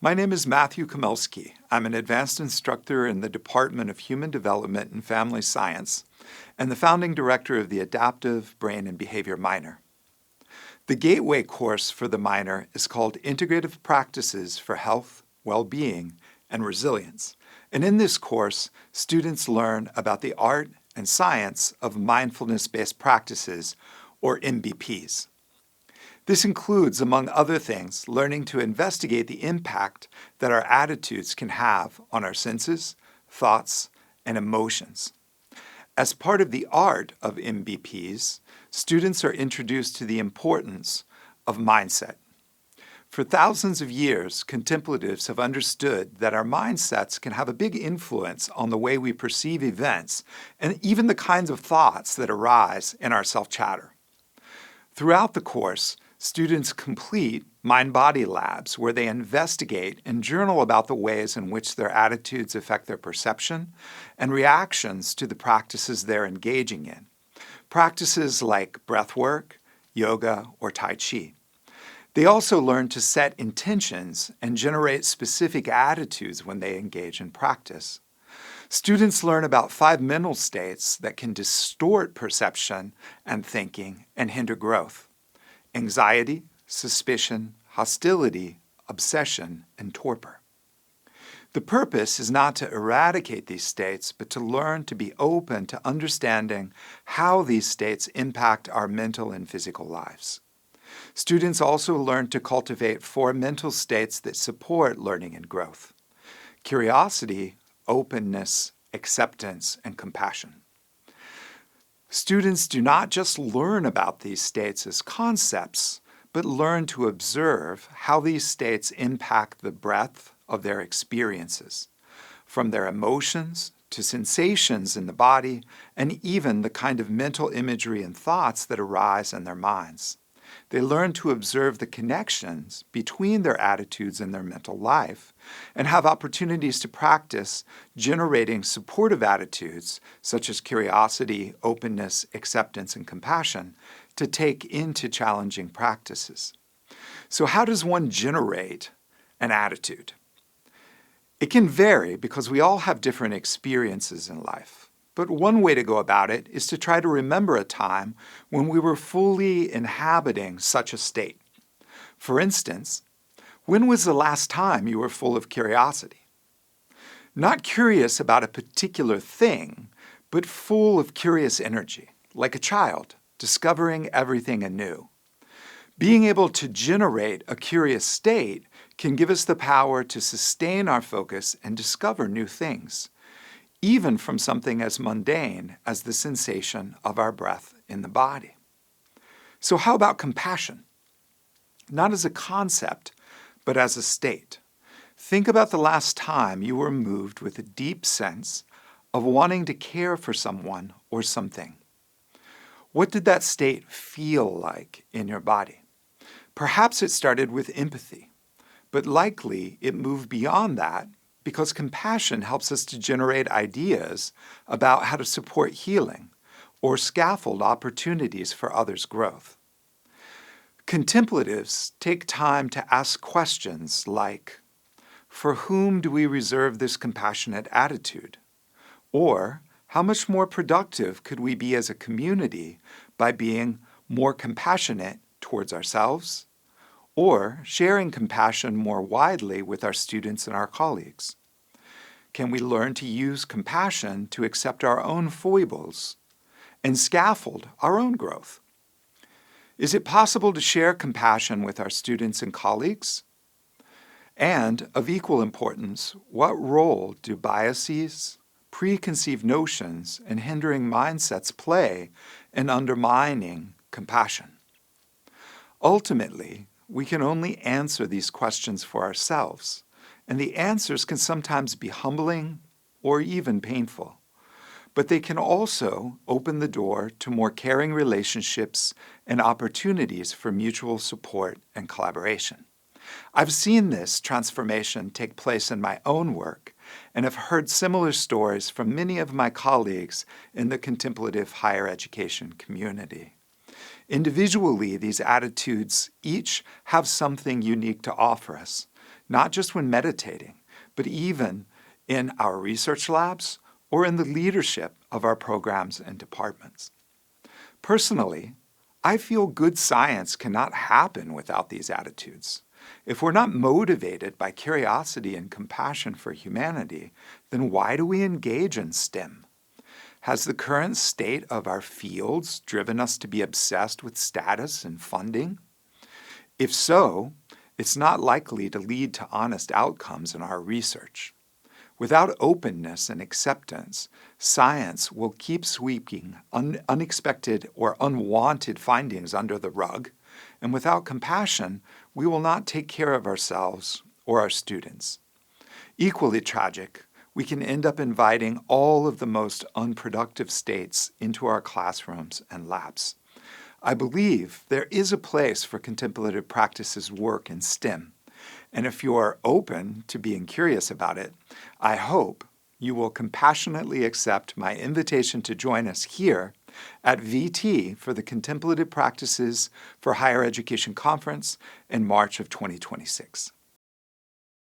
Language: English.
My name is Matthew Kamelski. I'm an advanced instructor in the Department of Human Development and Family Science and the founding director of the Adaptive Brain and Behavior minor. The gateway course for the minor is called Integrative Practices for Health, Well-Being, and Resilience. And in this course, students learn about the art and science of mindfulness-based practices, or MBPs. This includes, among other things, learning to investigate the impact that our attitudes can have on our senses, thoughts, and emotions. As part of the art of MBPs, students are introduced to the importance of mindset. For thousands of years, contemplatives have understood that our mindsets can have a big influence on the way we perceive events and even the kinds of thoughts that arise in our self-chatter. Throughout the course, students complete mind-body labs where they investigate and journal about the ways in which their attitudes affect their perception and reactions to the practices they're engaging in. Practices like breath work, yoga, or Tai Chi. They also learn to set intentions and generate specific attitudes when they engage in practice. Students learn about 5 mental states that can distort perception and thinking and hinder growth: anxiety, suspicion, hostility, obsession, and torpor. The purpose is not to eradicate these states, but to learn to be open to understanding how these states impact our mental and physical lives. Students also learn to cultivate 4 mental states that support learning and growth: curiosity, openness, acceptance, and compassion. Students do not just learn about these states as concepts, but learn to observe how these states impact the breadth of their experiences, from their emotions to sensations in the body, and even the kind of mental imagery and thoughts that arise in their minds. They learn to observe the connections between their attitudes and their mental life, and have opportunities to practice generating supportive attitudes such as curiosity, openness, acceptance, and compassion to take into challenging practices. So how does one generate an attitude? It can vary because we all have different experiences in life. But one way to go about it is to try to remember a time when we were fully inhabiting such a state. For instance, when was the last time you were full of curiosity? Not curious about a particular thing, but full of curious energy, like a child discovering everything anew. Being able to generate a curious state can give us the power to sustain our focus and discover new things, even from something as mundane as the sensation of our breath in the body. So how about compassion? Not as a concept, but as a state. Think about the last time you were moved with a deep sense of wanting to care for someone or something. What did that state feel like in your body? Perhaps it started with empathy, but likely it moved beyond that because compassion helps us to generate ideas about how to support healing or scaffold opportunities for others' growth. Contemplatives take time to ask questions like, for whom do we reserve this compassionate attitude? Or, how much more productive could we be as a community by being more compassionate towards ourselves, or sharing compassion more widely with our students and our colleagues? Can we learn to use compassion to accept our own foibles and scaffold our own growth? Is it possible to share compassion with our students and colleagues? And, of equal importance, what role do biases, preconceived notions, and hindering mindsets play in undermining compassion? Ultimately, we can only answer these questions for ourselves, and the answers can sometimes be humbling or even painful. But they can also open the door to more caring relationships and opportunities for mutual support and collaboration. I've seen this transformation take place in my own work and have heard similar stories from many of my colleagues in the contemplative higher education community. Individually, these attitudes each have something unique to offer us, not just when meditating, but even in our research labs or in the leadership of our programs and departments. Personally, I feel good science cannot happen without these attitudes. If we're not motivated by curiosity and compassion for humanity, then why do we engage in STEM? Has the current state of our fields driven us to be obsessed with status and funding? If so, it's not likely to lead to honest outcomes in our research. Without openness and acceptance, science will keep sweeping unexpected or unwanted findings under the rug, and without compassion, we will not take care of ourselves or our students. Equally tragic, we can end up inviting all of the most unproductive states into our classrooms and labs. I believe there is a place for contemplative practices work in STEM, and if you are open to being curious about it, I hope you will compassionately accept my invitation to join us here at VT for the Contemplative Practices for Higher Education Conference in March of 2026.